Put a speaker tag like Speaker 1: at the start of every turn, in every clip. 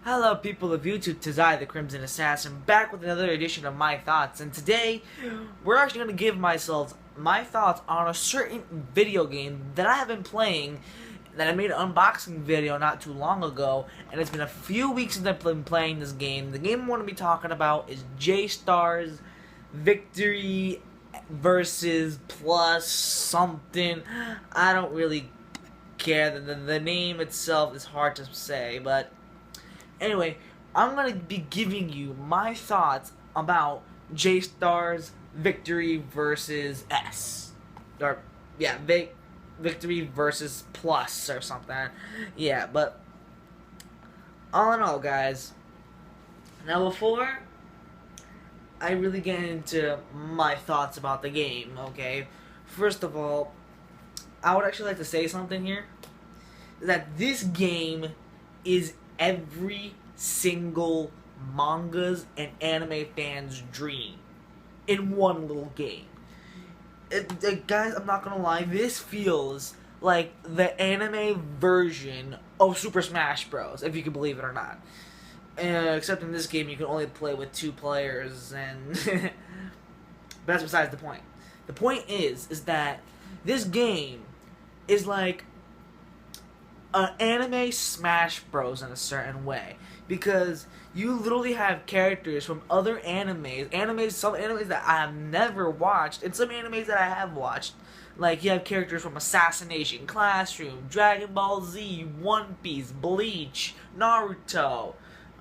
Speaker 1: Hello people of YouTube, Tazai the Crimson Assassin, back with another edition of My Thoughts, and today, we're actually going to give myself my thoughts on a certain video game that I have been playing, that I made an unboxing video not too long ago, and it's been a few weeks since I've been playing this game. The game I want to be talking about is J-Star's Victory versus Plus something. I don't really care, the name itself is hard to say, but anyway, I'm going to be giving you my thoughts about J-Star's Victory versus S. Or, yeah, Victory versus Plus or something. Yeah, but all in all, guys, now before I really get into my thoughts about the game, okay, first of all, I would actually like to say something here, that this game is every single manga's and anime fan's dream in one little game. Guys, I'm not gonna lie, this feels like the anime version of Super Smash Bros, if you can believe it or not. Except in this game you can only play with 2 players, and but that's besides the point. The point is that this game is like an anime Smash Bros in a certain way, because you literally have characters from other animes, some animes that I have never watched, and some animes that I have watched. Like, you have characters from Assassination Classroom, Dragon Ball Z, One Piece, Bleach, Naruto,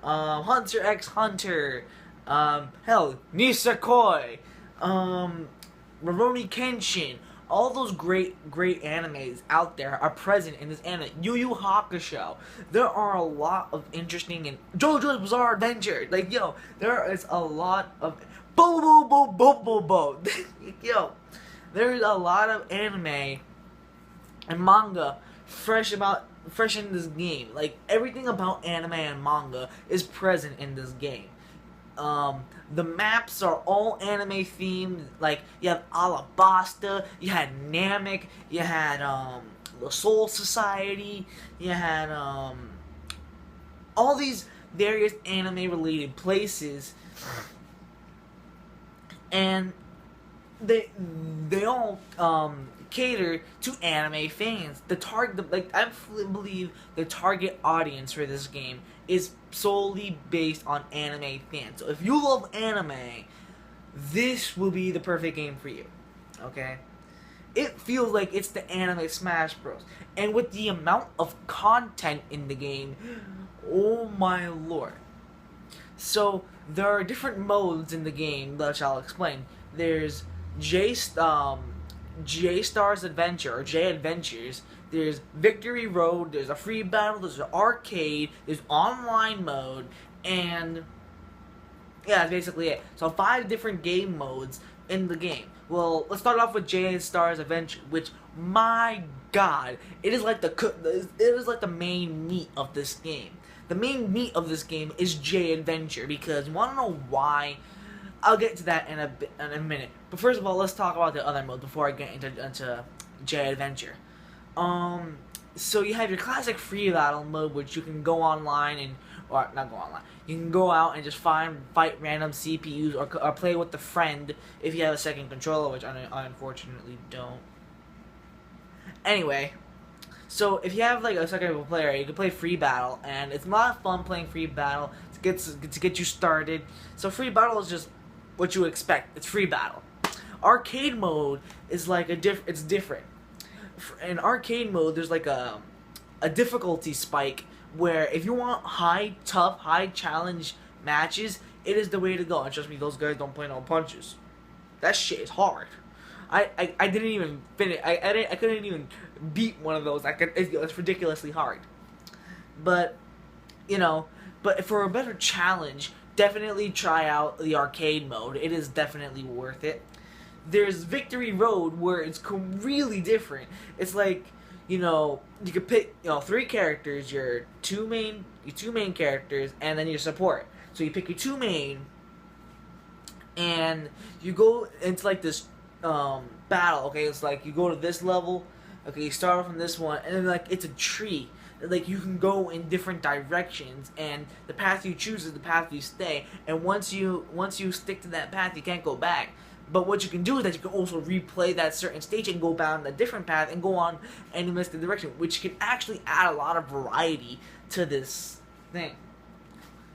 Speaker 1: Hunter x Hunter, hell, Nisekoi, Rurouni Kenshin. All those great animes out there are present in this anime. Yu Yu Hakusho. There are a lot of interesting and JoJo's Bizarre Adventure. Like, yo, there is a lot of yo, there's a lot of anime and manga fresh in this game. Like, everything about anime and manga is present in this game. The maps are all anime themed. Like, you have Alabasta, you had Namek, you had the Soul Society, you had all these various anime related places, and they all cater to anime fans. I believe the target audience for this game is solely based on anime fans. So if you love anime, this will be the perfect game for you. Okay? It feels like it's the anime Smash Bros. And with the amount of content in the game, oh my lord. So there are different modes in the game, which I'll explain. There's J-Star's Adventure, or J Adventures. There's Victory Road, there's a free battle, there's an arcade, there's online mode, and yeah, that's basically it. So 5 different game modes in the game. Well, let's start off with J-Star's Adventure, which, my god, it is like the main meat of this game. The main meat of this game is J Adventure, because you want to know why? I'll get to that in a minute. But first of all, let's talk about the other mode before I get into J Adventure. So you have your classic free battle mode, which you can go online or not go online. You can go out and just fight random CPUs or play with a friend if you have a second controller, which I unfortunately don't. Anyway, so if you have like a second player, you can play free battle, and it's a lot of fun playing free battle to get you started. So free battle is just what you would expect. It's free battle. Arcade mode is like it's different. In arcade mode, there's like a difficulty spike where if you want high challenge matches, it is the way to go. And trust me, those guys don't play no punches. That shit is hard. I didn't even finish. I couldn't even beat one of those. It's ridiculously hard. But but for a better challenge, definitely try out the arcade mode. It is definitely worth it. There's Victory Road, where it's really different. It's like, you could pick 3 characters, your two main characters, and then your support. So you pick your 2 main, and you go into like this battle. Okay, it's like you go to this level. Okay, you start off on this one, and then like it's a tree. like you can go in different directions, and the path you choose is the path you stay. And once you stick to that path, you can't go back. But what you can do is that you can also replay that certain stage and go down a different path and go on any listed direction, which can actually add a lot of variety to this thing,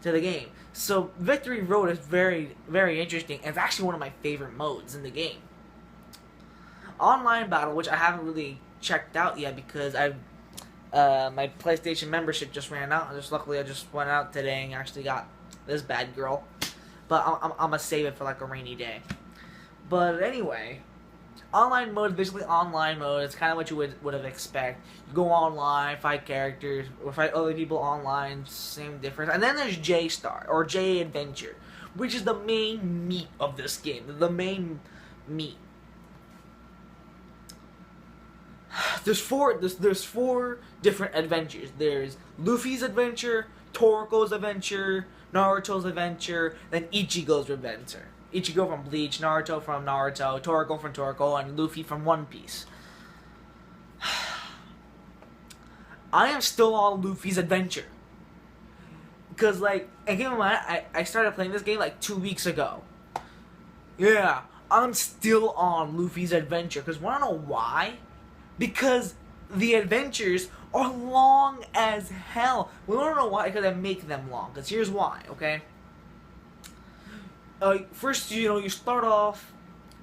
Speaker 1: to the game. So Victory Road is very, very interesting, and it's actually one of my favorite modes in the game. Online battle, which I haven't really checked out yet because my PlayStation membership just ran out. Luckily I just went out today and actually got this bad girl. But I'm gonna save it for like a rainy day. But anyway, online mode is basically online mode. It's kind of what you would have expect. You go online, fight characters, or fight other people online. Same difference. And then there's J-Star or J Adventure, which is the main meat of this game. The main meat. There's four different adventures. There's Luffy's Adventure, Toriko's Adventure, Naruto's Adventure, then Ichigo's Adventure. Ichigo from Bleach, Naruto from Naruto, Toriko from Toriko, and Luffy from One Piece. I am still on Luffy's Adventure. Because, like, and keep in mind, I started playing this game like 2 weeks ago. Yeah, I'm still on Luffy's Adventure. Because wanna know why? Because the adventures are long as hell. We don't know why, because I make them long. Because here's why, okay? First, you start off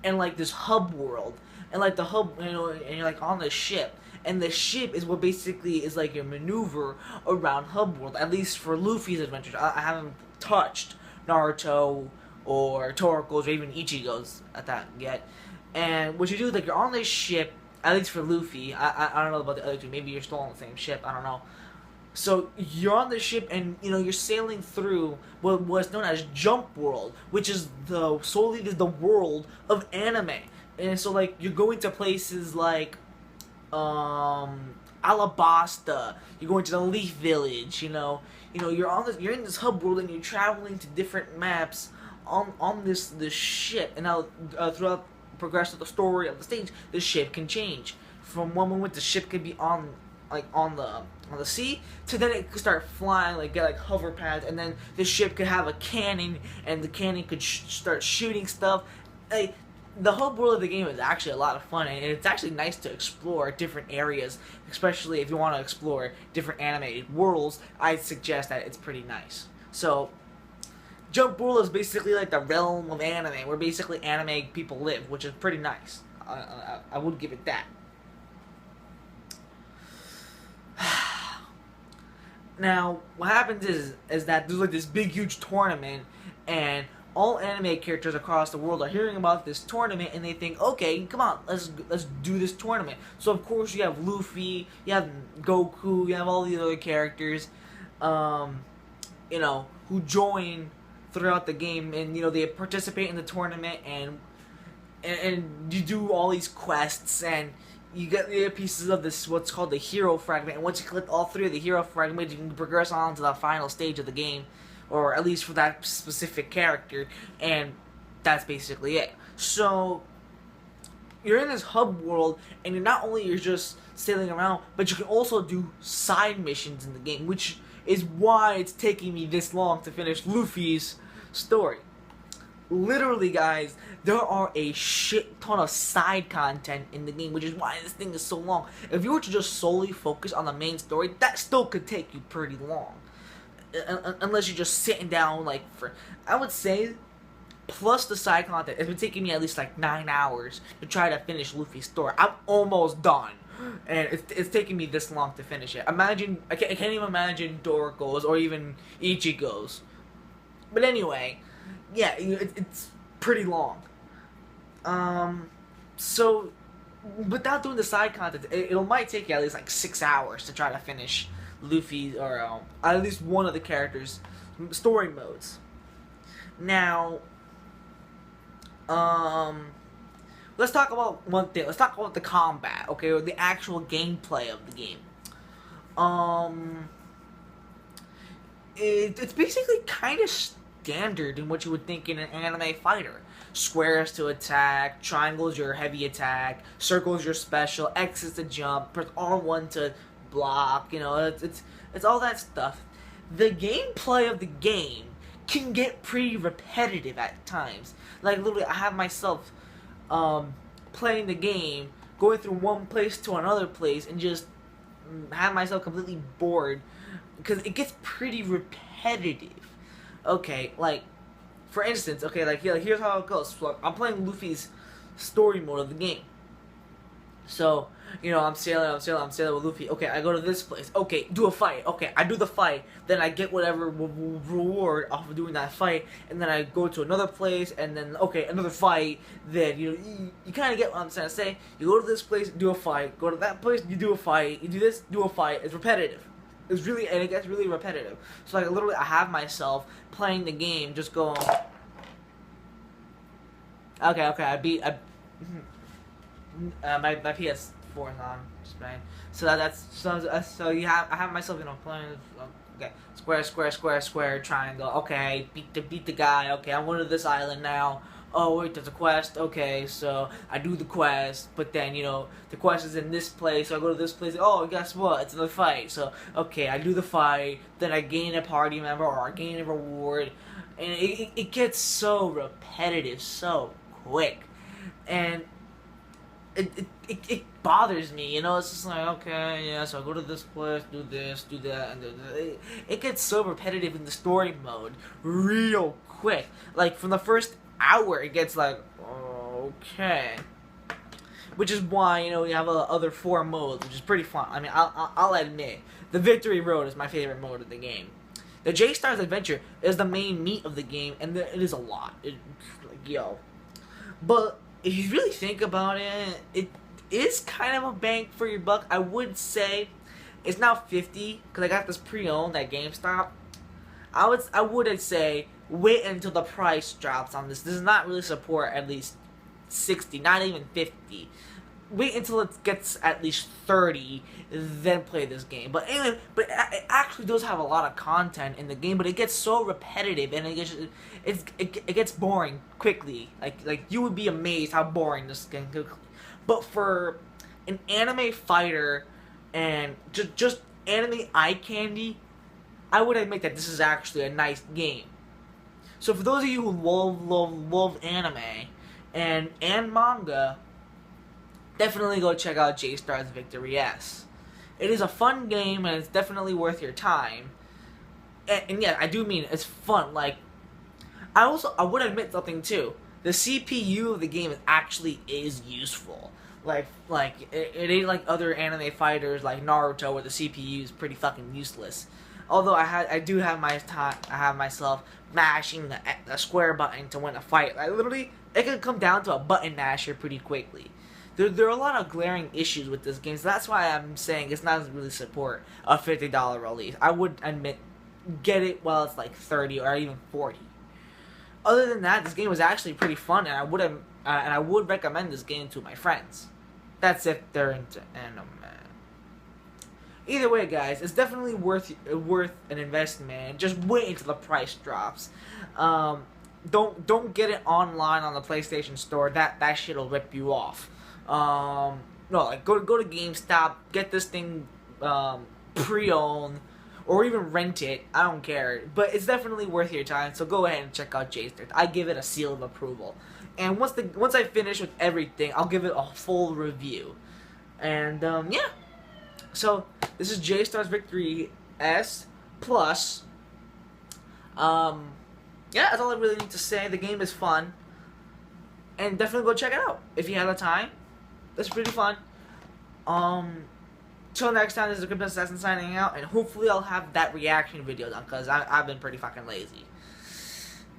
Speaker 1: in like this hub world, and like the hub, and you're like on the ship, and the ship is what basically is like your maneuver around hub world. At least for Luffy's adventures, I haven't touched Naruto or Toriko's or even Ichigo's at that yet. And what you do is like you're on this ship. At least for Luffy, I don't know about the other two. Maybe you're still on the same ship. I don't know. So you're on the ship, and you're sailing through what's known as Jump World, which is solely the world of anime. And so like you're going to places like Alabasta. You're going to the Leaf Village. You're in this hub world, and you're traveling to different maps on this ship. And now throughout progress of the story of the stage, the ship can change. From one moment the ship could be on the sea, to then it could start flying, like get like hover pads, and then the ship could have a cannon, and the cannon could start shooting stuff. Like, the whole world of the game is actually a lot of fun, and it's actually nice to explore different areas, especially if you want to explore different animated worlds. I suggest that it's pretty nice. So Jump World is basically like the realm of anime, where basically anime people live, which is pretty nice. I would give it that. Now, what happens is that there's like this big, huge tournament, and all anime characters across the world are hearing about this tournament, and they think, okay, come on, let's do this tournament. So of course you have Luffy, you have Goku, you have all these other characters, who join throughout the game, and they participate in the tournament, and you do all these quests, and you get the pieces of this, what's called the hero fragment, and once you collect all 3 of the hero fragments, you can progress on to the final stage of the game, or at least for that specific character, and that's basically it. So you're in this hub world, and you're just sailing around, but you can also do side missions in the game, which is why it's taking me this long to finish Luffy's story. Literally, guys, there are a shit ton of side content in the game, which is why this thing is so long. If you were to just solely focus on the main story, that still could take you pretty long. Unless you're just sitting down, I would say, plus the side content, it's been taking me at least 9 hours to try to finish Luffy's story. I'm almost done, and it's taking me this long to finish it. I can't even imagine Toriko's or even Ichigo's. But anyway, yeah, it's pretty long. So without doing the side content, it might take you at least 6 hours to try to finish Luffy, or at least one of the characters' story modes. Now, let's talk about one thing. Let's talk about the combat, okay, or the actual gameplay of the game. It's basically kind of standard in what you would think in an anime fighter. Squares to attack, triangles your heavy attack, circles your special, X is to jump, press R1 to block. You know, it's all that stuff. The gameplay of the game can get pretty repetitive at times. Like literally, I have myself playing the game, going through one place to another place, and just have myself completely bored because it gets pretty repetitive. Okay, like for instance, okay, like here's how it goes. So, I'm playing Luffy's story mode of the game. So, you know, I'm sailing with Luffy. Okay, I go to this place. Okay, do a fight. Okay, I do the fight. Then I get whatever reward off of doing that fight. And then I go to another place. And then, okay, another fight. Then, you kind of get what I'm trying to say. You go to this place, do a fight. Go to that place, you do a fight. You do this, do a fight. It's repetitive. And it gets really repetitive. So, like, literally, I have myself playing the game, just going... Okay, my PS4 is on, just playing. So I have myself, you know, playing. Okay, square, triangle. Okay, beat the guy. Okay, I'm going to this island now. Oh wait, there's a quest. Okay, so I do the quest, but then you know the quest is in this place. So I go to this place. Oh, guess what? It's another fight. So okay, I do the fight. Then I gain a party member or I gain a reward, and it gets so repetitive, so quick, and it bothers me, you know. It's just like, okay, yeah, so I go to this place, do this, do that, and it gets so repetitive in the story mode real quick. Like from the first hour, it gets like, okay, which is why, you know, we have other 4 modes, which is pretty fun. I mean, I'll admit, the Victory Road is my favorite mode of the game. The J-Star's Adventure is the main meat of the game, and it is a lot. Like, yo, but if you really think about it, it is kind of a bang for your buck. I would say it's now $50 because I got this pre-owned at GameStop. I would say wait until the price drops on this. This does not really support at least 60, not even 50. Wait until it gets at least 30, then play this game. But anyway, it actually does have a lot of content in the game, but it gets so repetitive and it gets boring quickly. Like you would be amazed how boring this game is. But for an anime fighter and just anime eye candy, I would admit that this is actually a nice game. So for those of you who love anime and manga, definitely go check out J-Star's Victory S. It is a fun game and it's definitely worth your time. And yeah, I do mean it's fun. Like, I would admit something too. The CPU of the game is useful. Like it ain't like other anime fighters like Naruto where the CPU is pretty fucking useless. Although I do have myself mashing the square button to win a fight. Like literally, it could come down to a button masher pretty quickly. There are a lot of glaring issues with this game, so that's why I'm saying it's not really support a $50 release. I would admit, get it while it's like 30 or even 40. Other than that, this game was actually pretty fun, and I would recommend this game to my friends. That's if they're into anime. Either way, guys, it's definitely worth an investment. Just wait until the price drops. Don't get it online on the PlayStation Store. That shit'll rip you off. No, like go to GameStop, get this thing pre-owned, or even rent it. I don't care, but it's definitely worth your time. So go ahead and check out J-Star. I give it a seal of approval. And once I finish with everything, I'll give it a full review. And yeah. So this is J-Star's Victory S Plus. Yeah, that's all I really need to say. The game is fun, and definitely go check it out if you have the time. It's pretty fun. Till next time, this is the Crypto Assassin signing out, and hopefully I'll have that reaction video done because I've been pretty fucking lazy.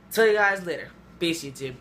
Speaker 1: See you guys later. Peace, YouTube.